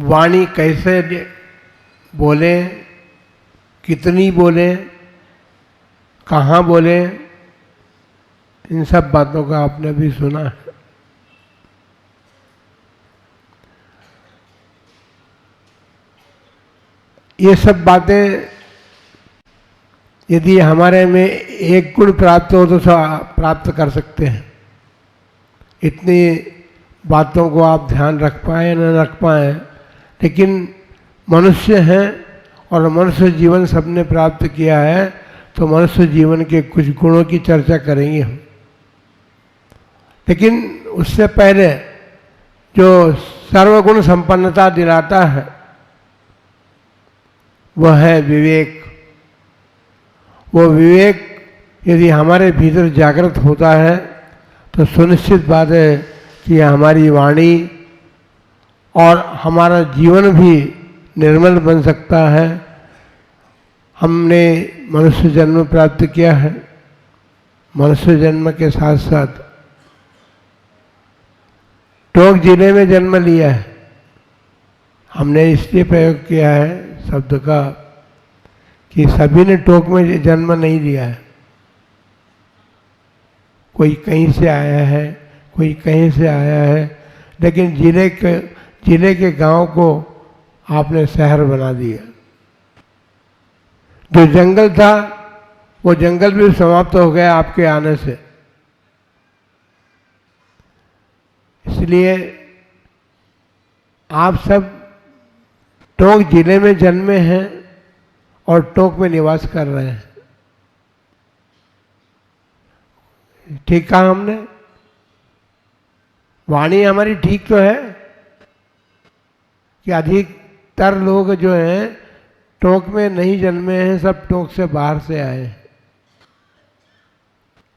वाणी कैसे बोले, कितनी बोले, कहाँ बोले, इन सब बातों का आपने भी सुना है। ये सब बातें यदि हमारे में एक गुण प्राप्त हो तो सब प्राप्त कर सकते हैं। इतनी बातों को आप ध्यान रख पाए न रख पाए, लेकिन मनुष्य हैं और मनुष्य जीवन सबने प्राप्त किया है, तो मनुष्य जीवन के कुछ गुणों की चर्चा करेंगे हम। लेकिन उससे पहले जो सर्वगुण संपन्नता दिलाता है वह है विवेक। वो विवेक यदि हमारे भीतर जागृत होता है तो सुनिश्चित बात है कि हमारी वाणी और हमारा जीवन भी निर्मल बन सकता है। हमने मनुष्य जन्म प्राप्त किया है, मनुष्य जन्म के साथ साथ टोक जिले में जन्म लिया है। हमने इसलिए प्रयोग किया है शब्द का कि सभी ने टोक में जन्म नहीं लिया है। कोई कहीं से आया है, कोई कहीं से आया है, लेकिन जिले के गांव को आपने शहर बना दिया। जो जंगल था वो जंगल भी समाप्त हो गया आपके आने से। इसलिए आप सब टोक जिले में जन्मे हैं और टोक में निवास कर रहे हैं। ठीक कहा हमने? वाणी हमारी ठीक तो है कि अधिकतर लोग जो हैं टोक में नहीं जन्मे हैं, सब टोक से बाहर से आए हैं,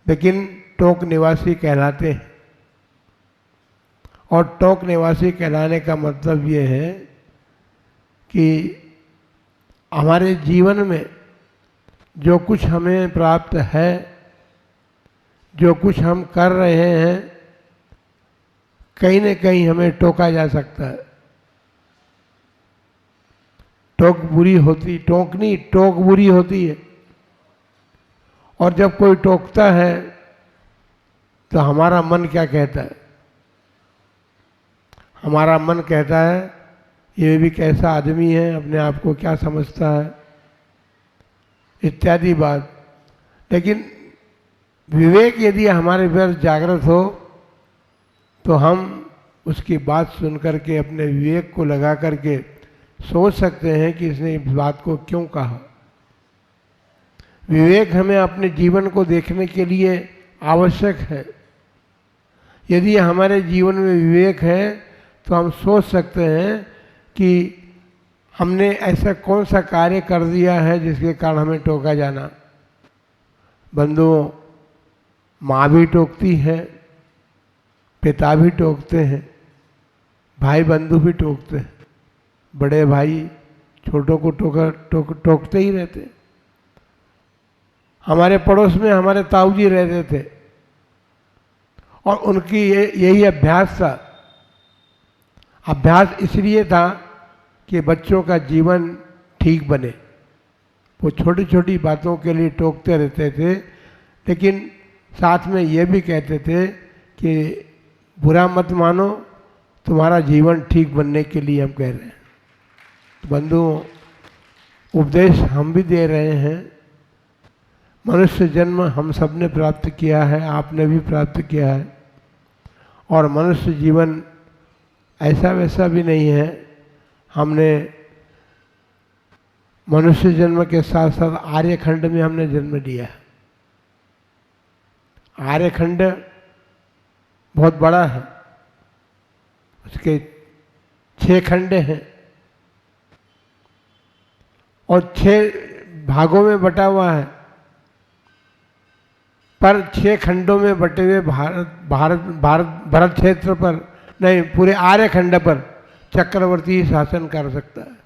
लेकिन टोक निवासी कहलाते हैं। और टोक निवासी कहलाने का मतलब ये है कि हमारे जीवन में जो कुछ हमें प्राप्त है, जो कुछ हम कर रहे हैं, कहीं न कहीं हमें टोका जा सकता है। टोक बुरी होती, टोक नहीं, टोक बुरी होती है। और जब कोई टोकता है तो हमारा मन क्या कहता है? हमारा मन कहता है ये भी कैसा आदमी है, अपने आप को क्या समझता है, इत्यादि बात। लेकिन विवेक यदि हमारे भीतर जागृत हो तो हम उसकी बात सुन करके अपने विवेक को लगा करके सोच सकते हैं कि इसने इस बात को क्यों कहा। विवेक हमें अपने जीवन को देखने के लिए आवश्यक है। यदि हमारे जीवन में विवेक है तो हम सोच सकते हैं कि हमने ऐसा कौन सा कार्य कर दिया है जिसके कारण हमें टोका जाना। बंधुओं, माँ भी टोकती है, पिता भी टोकते हैं, भाई बंधु भी टोकते हैं, बड़े भाई छोटों को टोकते ही रहते। हमारे पड़ोस में हमारे ताऊ जी रहते थे और उनकी यही अभ्यास था। अभ्यास इसलिए था कि बच्चों का जीवन ठीक बने। वो छोटी छोटी बातों के लिए टोकते रहते थे, लेकिन साथ में ये भी कहते थे कि बुरा मत मानो, तुम्हारा जीवन ठीक बनने के लिए हम कह रहे हैं। तो बंधुओं, उपदेश हम भी दे रहे हैं। मनुष्य जन्म हम सब ने प्राप्त किया है, आपने भी प्राप्त किया है। और मनुष्य जीवन ऐसा वैसा भी नहीं है। हमने मनुष्य जन्म के साथ साथ आर्यखंड में हमने जन्म लिया है। आर्यखंड बहुत बड़ा है, उसके 6 खंड हैं और 6 भागों में बटा हुआ है। पर 6 खंडों में बटे हुए भारत क्षेत्र पर नहीं, पूरे आर्यखंड पर चक्रवर्ती ही शासन कर सकता है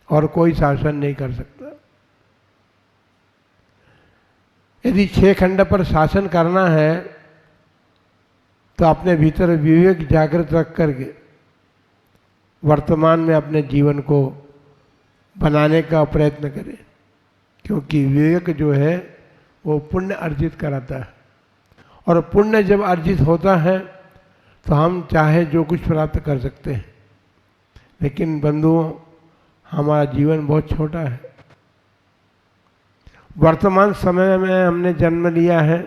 और कोई शासन नहीं कर सकता। यदि 6 खंड पर शासन करना है तो अपने भीतर विवेक जागृत रख करके वर्तमान में अपने जीवन को बनाने का प्रयत्न करें, क्योंकि विवेक जो है वो पुण्य अर्जित कराता है, और पुण्य जब अर्जित होता है तो हम चाहे जो कुछ प्राप्त कर सकते हैं। लेकिन बंधुओं, हमारा जीवन बहुत छोटा है। वर्तमान समय में हमने जन्म लिया है,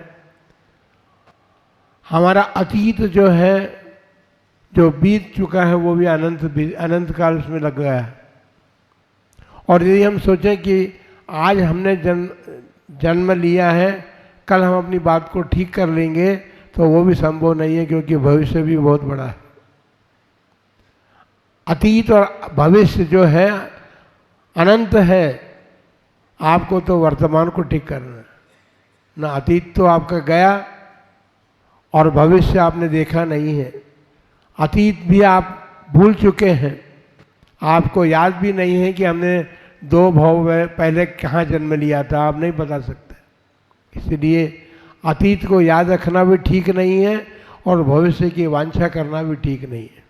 हमारा अतीत जो है, जो बीत चुका है, वो भी अनंत काल उसमें लग गया है। और यदि हम सोचें कि आज हमने जन्म लिया है, कल हम अपनी बात को ठीक कर लेंगे, तो वो भी संभव नहीं है, क्योंकि भविष्य भी बहुत बड़ा है। अतीत और भविष्य जो है अनंत है। आपको तो वर्तमान को ठीक करना है ना। अतीत तो आपका गया और भविष्य आपने देखा नहीं है। अतीत भी आप भूल चुके हैं, आपको याद भी नहीं है कि हमने 2 भाव पहले कहाँ जन्म लिया था, आप नहीं बता सकते। इसलिए अतीत को याद रखना भी ठीक नहीं है और भविष्य की वांछा करना भी ठीक नहीं है।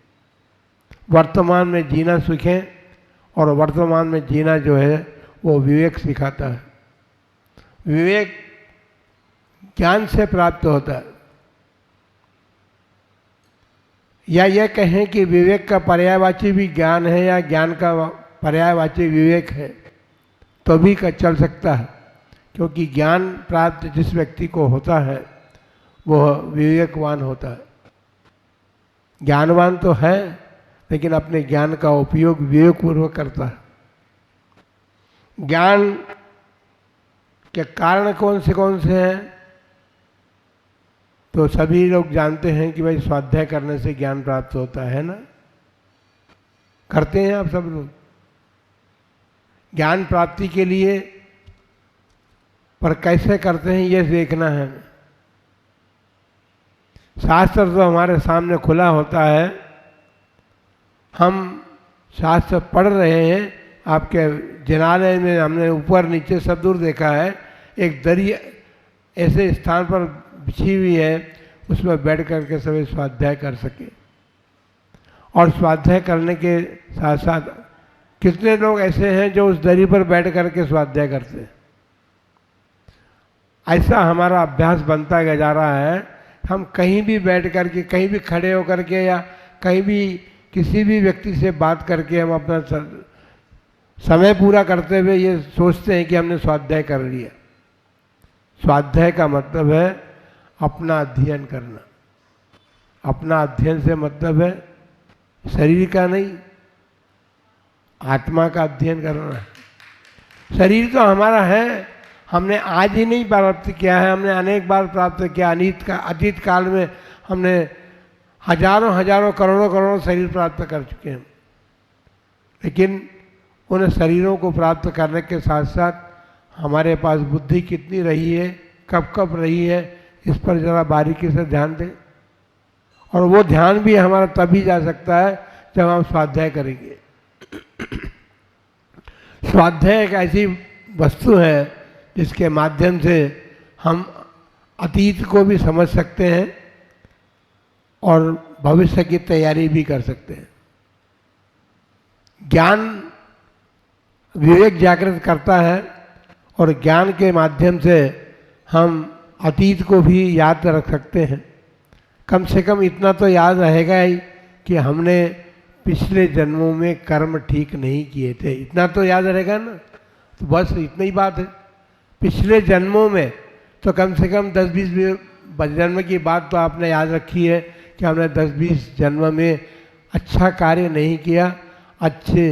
वर्तमान में जीना सीखें, और वर्तमान में जीना जो है वो विवेक सिखाता है। विवेक ज्ञान से प्राप्त होता है, या यह कहें कि विवेक का पर्यायवाची भी ज्ञान है या ज्ञान का पर्यायवाची विवेक है, तो भी चल सकता है। क्योंकि ज्ञान प्राप्त जिस व्यक्ति को होता है वह विवेकवान होता है। ज्ञानवान तो है, लेकिन अपने ज्ञान का उपयोग विवेकपूर्वक करता है। ज्ञान के कारण कौन से हैं? तो सभी लोग जानते हैं कि भाई स्वाध्याय करने से ज्ञान प्राप्त होता है ना। करते हैं आप सब लोग ज्ञान प्राप्ति के लिए, पर कैसे करते हैं ये देखना है। शास्त्र तो हमारे सामने खुला होता है, हम शास्त्र पढ़ रहे हैं। आपके जिनालय में हमने ऊपर नीचे सब दूर देखा है, एक दरी ऐसे स्थान पर बिछी हुई है, उसमें बैठ करके सभी स्वाध्याय कर सके। और स्वाध्याय करने के साथ साथ कितने लोग ऐसे हैं जो उस दरी पर बैठ करके स्वाध्याय करते हैं। ऐसा हमारा अभ्यास बनता जा रहा है। हम कहीं भी बैठ करके, कहीं भी खड़े होकर के, या कहीं भी किसी भी व्यक्ति से बात करके हम अपना समय पूरा करते हुए ये सोचते हैं कि हमने स्वाध्याय कर लिया। स्वाध्याय का मतलब है अपना अध्ययन करना। अपना अध्ययन से मतलब है शरीर का नहीं, आत्मा का अध्ययन करना है। शरीर तो हमारा है, हमने आज ही नहीं प्राप्त किया है, हमने अनेक बार प्राप्त किया। अतीत काल में हमने हजारों करोड़ों शरीर प्राप्त कर चुके हैं। लेकिन उन शरीरों को प्राप्त करने के साथ साथ हमारे पास बुद्धि कितनी रही है, कब कब रही है, इस पर ज़रा बारीकी से ध्यान दें। और वो ध्यान भी हमारा तभी जा सकता है जब हम स्वाध्याय करेंगे। स्वाध्याय एक ऐसी वस्तु है जिसके माध्यम से हम अतीत को भी समझ सकते हैं और भविष्य की तैयारी भी कर सकते हैं। ज्ञान विवेक जागृत करता है, और ज्ञान के माध्यम से हम अतीत को भी याद रख सकते हैं। कम से कम इतना तो याद रहेगा ही कि हमने पिछले जन्मों में कर्म ठीक नहीं किए थे, इतना तो याद रहेगा ना। तो बस इतनी ही बात है। पिछले जन्मों में तो कम से कम 10-20 जन्म की बात तो आपने याद रखी है कि हमने 10-20 जन्म में अच्छा कार्य नहीं किया, अच्छे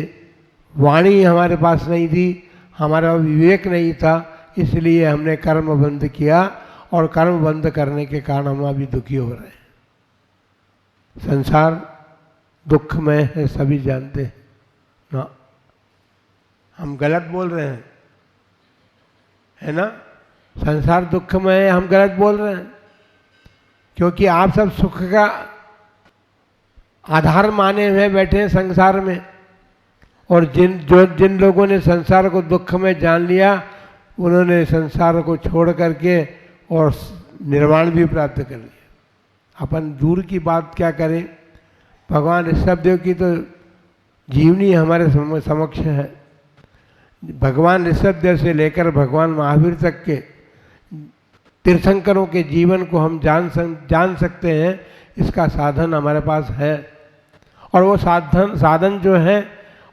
वाणी हमारे पास नहीं थी, हमारा विवेक नहीं था, इसलिए हमने कर्म बंद किया, और कर्म बंद करने के कारण हम अभी दुखी हो रहे हैं। संसार दुखमय है, सभी जानते हैं ना। हम गलत बोल रहे हैं, है ना। संसार दुखमय है, हम गलत बोल रहे हैं, क्योंकि आप सब सुख का आधार माने हुए बैठे हैं संसार में। और जिन लोगों ने संसार को दुख में जान लिया, उन्होंने संसार को छोड़ करके और निर्वाण भी प्राप्त कर लिया। अपन दूर की बात क्या करें, भगवान ऋषभदेव की तो जीवनी हमारे समक्ष है। भगवान ऋषभदेव से लेकर भगवान महावीर तक के तीर्थंकरों के जीवन को हम जान सकते हैं, इसका साधन हमारे पास है। और वो साधन जो है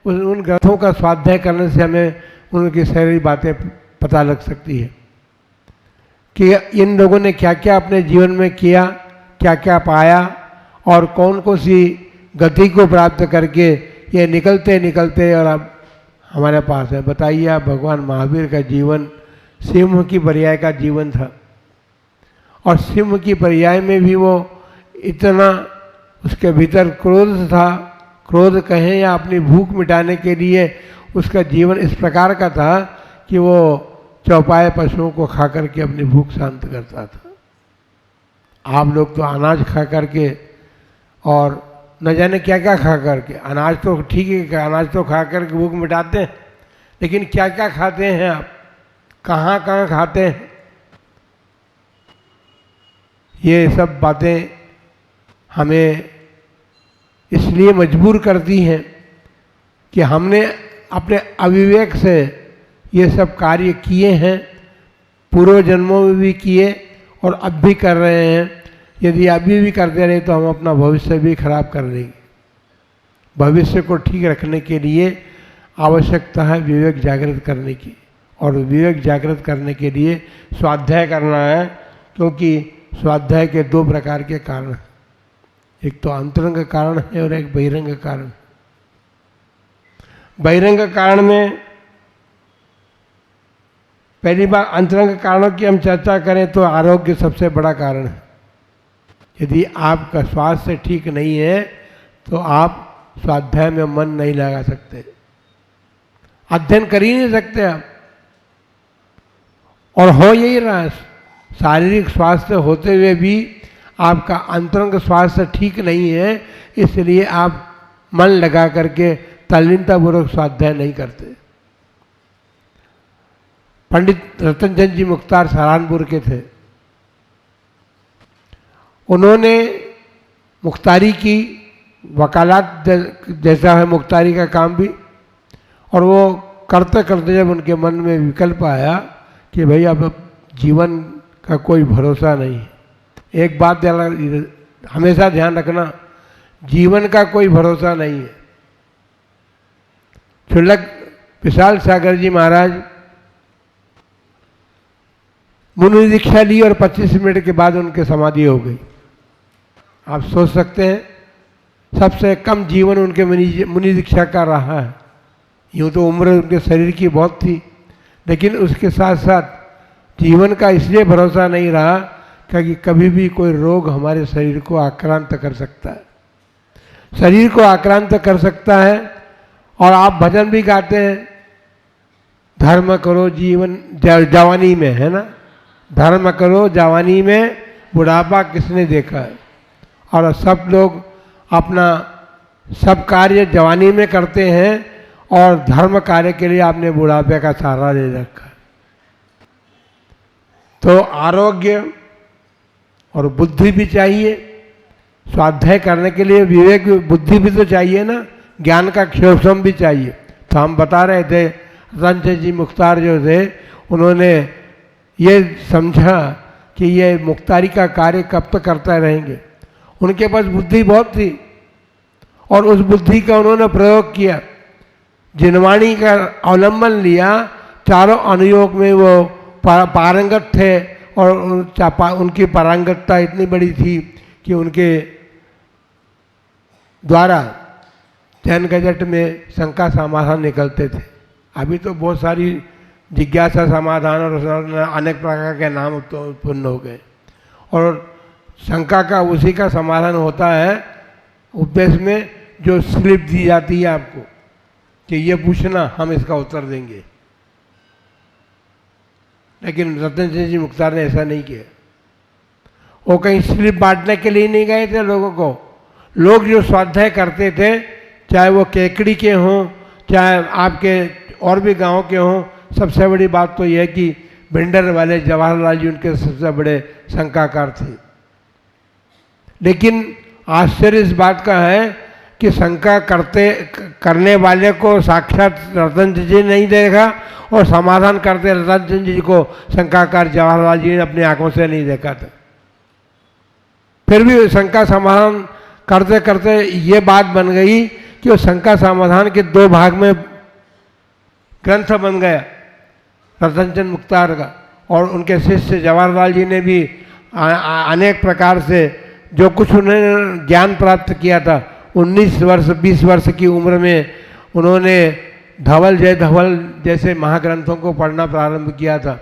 उन ग्रंथों का स्वाध्याय करने से हमें उनकी सारी बातें पता लग सकती है कि इन लोगों ने क्या क्या अपने जीवन में किया, क्या क्या पाया और कौन कौन सी गति को प्राप्त करके ये निकलते निकलते और अब हमारे पास है। बताइए आप, भगवान महावीर का जीवन सिंह की पर्याय का जीवन था, और सिंह की पर्याय में भी वो इतना उसके भीतर क्रोध था, क्रोध कहें या अपनी भूख मिटाने के लिए उसका जीवन इस प्रकार का था कि वो चौपाए पशुओं को खा करके अपनी भूख शांत करता था। आप लोग तो अनाज खा करके और न जाने क्या क्या खा करके, अनाज तो ठीक है, अनाज तो खा करके भूख मिटाते हैं, लेकिन क्या क्या खाते हैं आप, कहाँ कहाँ खाते हैं, ये सब बातें हमें इसलिए मजबूर करती हैं कि हमने अपने अविवेक से ये सब कार्य किए हैं, पूर्व जन्मों में भी किए और अब भी कर रहे हैं। यदि अभी भी करते रहे तो हम अपना भविष्य भी खराब कर देंगे। भविष्य को ठीक रखने के लिए आवश्यकता है विवेक जागृत करने की, और विवेक जागृत करने के लिए स्वाध्याय करना है, क्योंकि स्वाध्याय के दो प्रकार के कारण हैं, एक तो अंतरंग कारण है और एक बहिरंग कारण। बहिरंग कारण में पहली बार अंतरंग कारणों की हम चर्चा करें तो आरोग्य सबसे बड़ा कारण है। यदि आपका स्वास्थ्य ठीक नहीं है तो आप स्वाध्याय में मन नहीं लगा सकते, अध्ययन कर ही नहीं सकते आप। और हो यही रहा है, शारीरिक स्वास्थ्य होते हुए भी आपका अंतरंग स्वास्थ्य ठीक नहीं है, इसलिए आप मन लगा करके तल्लीनतापूर्वक स्वाध्याय नहीं करते। पंडित रतनचंद जी मुख्तार सहारनपुर के थे, उन्होंने मुख्तारी की, वकालत जैसा है मुख्तारी का काम भी, और वो करते करते जब उनके मन में विकल्प आया कि भाई अब जीवन का कोई भरोसा नहीं है। एक बात हमेशा ध्यान रखना, जीवन का कोई भरोसा नहीं है। क्षुल्लक विशाल सागर जी महाराज मुनि दीक्षा ली और 25 मिनट के बाद उनके समाधि हो गई। आप सोच सकते हैं सबसे कम जीवन उनके मुनि दीक्षा का रहा है। यूँ तो उम्र उनके शरीर की बहुत थी, लेकिन उसके साथ साथ जीवन का इसलिए भरोसा नहीं रहा क्योंकि कभी भी कोई रोग हमारे शरीर को आक्रांत कर सकता है, शरीर को आक्रांत कर सकता है। और आप भजन भी गाते हैं, धर्म करो जीवन जवानी में, है ना, धर्म करो जवानी में, बुढ़ापा किसने देखा है। और सब लोग अपना सब कार्य जवानी में करते हैं और धर्म कार्य के लिए आपने बुढ़ापे का सहारा ले रखा है। तो आरोग्य और बुद्धि भी चाहिए, स्वाध्याय करने के लिए विवेक बुद्धि भी तो चाहिए ना, ज्ञान का क्षोभम भी चाहिए। तो हम बता रहे थे रतनचंद जी मुख्तार जो थे, उन्होंने ये समझा कि ये मुख्तारी का कार्य कब तक करते रहेंगे। उनके पास बुद्धि बहुत थी और उस बुद्धि का उन्होंने प्रयोग किया, जिनवाणी का अवलंबन लिया, चारों अनुयोग में वो पारंगत थे और उनकी पारंगतता इतनी बड़ी थी कि उनके द्वारा जैन गजट में शंका समाधान निकलते थे। अभी तो बहुत सारी जिज्ञासा समाधान और अनेक प्रकार के नाम उत्पन्न हो गए, और शंका का उसी का समाधान होता है उपदेश में, जो स्लिप दी जाती है आपको कि ये पूछना, हम इसका उत्तर देंगे। लेकिन रतनचंद जी मुख्तार ने ऐसा नहीं किया। वो कहीं स्लिप बांटने के लिए नहीं गए थे लोगों को। लोग जो स्वाध्याय करते थे, चाहे वो केकड़ी के हों, चाहे आपके और भी गांव के हों, सबसे बड़ी बात तो यह है कि भिंडर वाले जवाहरलाल जी उनके सबसे बड़े शंकाकार थे। लेकिन आश्चर्य इस बात का है कि शंका करने वाले को साक्षात रतन जी नहीं देखा और समाधान करते रतन जी को शंकाकार जवाहरलाल जी ने अपनी आंखों से नहीं देखा था। फिर भी शंका समाधान करते करते ये बात बन गई कि वो शंका समाधान के 2 भाग में ग्रंथ बन गया रतनचंद मुख्तार का। और उनके शिष्य जवाहरलाल जी ने भी अनेक प्रकार से जो कुछ उन्होंने ज्ञान प्राप्त किया था 19 वर्ष 20 वर्ष की उम्र में उन्होंने धवल जय धवल जैसे महाग्रंथों को पढ़ना प्रारंभ किया था।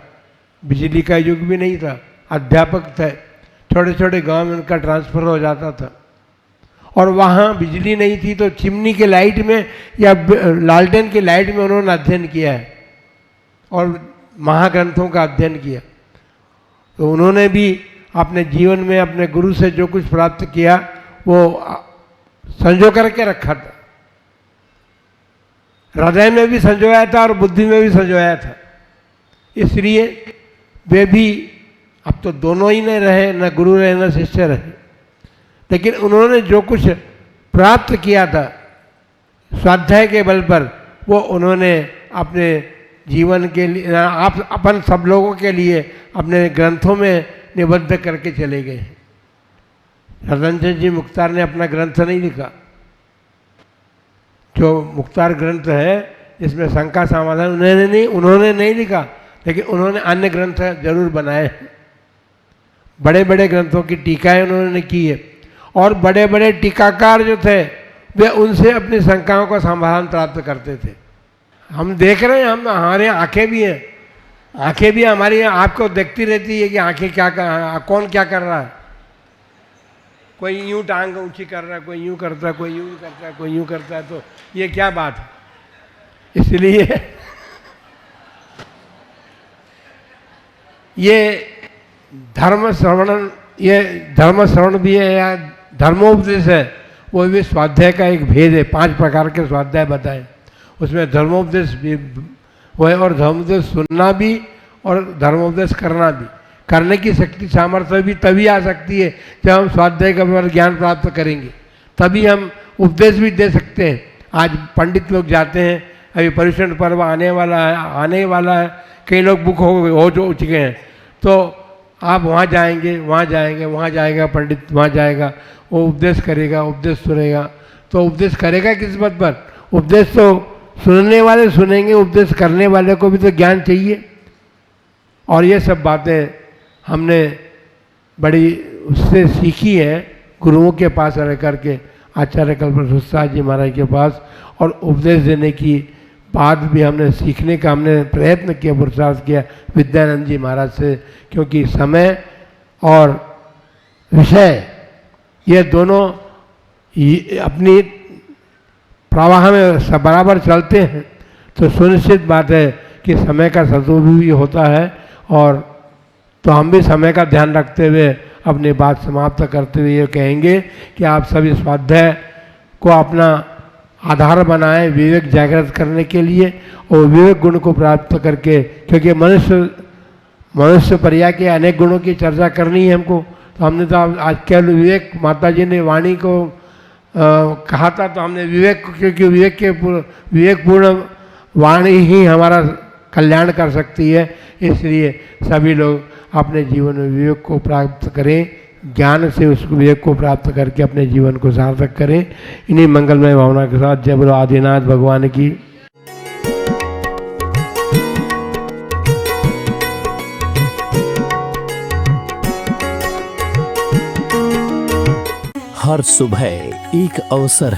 बिजली का युग भी नहीं था, अध्यापक थे, छोटे छोटे गांव में उनका ट्रांसफ़र हो जाता था। और वहाँ बिजली नहीं थी तो चिमनी के लाइट में या लालटेन की लाइट में उन्होंने अध्ययन किया है और महाग्रंथों का अध्ययन किया। तो उन्होंने भी अपने जीवन में अपने गुरु से जो कुछ प्राप्त किया वो संजो करके रखा था, हृदय में भी संजोया था और बुद्धि में भी संजोया था। इसलिए वे भी अब तो दोनों ही नहीं रहे, न गुरु रहे न शिष्य रहे, लेकिन उन्होंने जो कुछ प्राप्त किया था स्वाध्याय के बल पर वो उन्होंने अपने जीवन के लिए आप अपन सब लोगों के लिए अपने ग्रंथों में निबद्ध करके चले गए। रतनचंद जी मुख्तार ने अपना ग्रंथ नहीं लिखा। जो मुख्तार ग्रंथ है जिसमें शंका समाधान उन्होंने नहीं लिखा, लेकिन उन्होंने अन्य ग्रंथ जरूर बनाए। बड़े बड़े ग्रंथों की टीकाएं उन्होंने की है और बड़े बड़े टीकाकार जो थे वे उनसे अपनी शंकाओं का समाधान प्राप्त करते थे। हम देख रहे हैं, हम हमारे आंखें भी हैं, आंखें भी हमारी आपको देखती रहती है कि आंखें कौन क्या कर रहा है। कोई यूं टांग ऊंची कर रहा है, कोई यूं करता है, कोई यूं करता है, कोई यूं करता है। तो ये क्या बात है? इसलिए ये धर्म श्रवण भी है या धर्मोपदेश है, वो भी स्वाध्याय का एक भेद है। 5 प्रकार के स्वाध्याय बताए, उसमें धर्मोपदेश भी वो है और धर्मोपदेश सुनना भी और धर्मोपदेश करना भी। करने की शक्ति सामर्थ्य भी तभी आ सकती है जब हम स्वाध्याय का ज्ञान प्राप्त करेंगे, तभी हम उपदेश भी दे सकते हैं। आज पंडित लोग जाते हैं, अभी पर्युषण पर्व आने वाला है, कई लोग बुक हो चुके हैं, तो आप वहाँ जाएगा पंडित, वहाँ जाएगा, वो उपदेश करेगा, उपदेश सुनेगा। तो उपदेश करेगा किस बात पर? उपदेश तो सुनने वाले सुनेंगे, उपदेश करने वाले को भी तो ज्ञान चाहिए। और ये सब बातें हमने बड़ी उससे सीखी है, गुरुओं के पास रह करके, आचार्य कल्पवृक्ष जी महाराज के पास। और उपदेश देने की बात भी हमने सीखने का प्रयत्न किया, पुरुषार्थ किया विद्यानंद जी महाराज से, क्योंकि समय और विषय ये दोनों अपनी प्रवाह में बराबर चलते हैं। तो सुनिश्चित बात है कि समय का सदुपयोग भी होता है। और तो हम भी समय का ध्यान रखते हुए अपनी बात समाप्त करते हुए ये कहेंगे कि आप सभी स्वाध्याय को अपना आधार बनाएं विवेक जागृत करने के लिए और विवेक गुण को प्राप्त करके, क्योंकि मनुष्य पर्याय के अनेक गुणों की चर्चा करनी है हमको। तो हमने तो आज केवल विवेक, माता जी ने वाणी को कहा था, तो हमने विवेक, क्योंकि विवेकपूर्ण वाणी ही हमारा कल्याण कर सकती है। इसलिए सभी लोग अपने जीवन में विवेक को प्राप्त करें, ज्ञान से उस विवेक को प्राप्त करके अपने जीवन को सार्थक करें। इन्हीं मंगलमय भावना के साथ जय बोलो आदिनाथ भगवान की। हर सुबह एक अवसर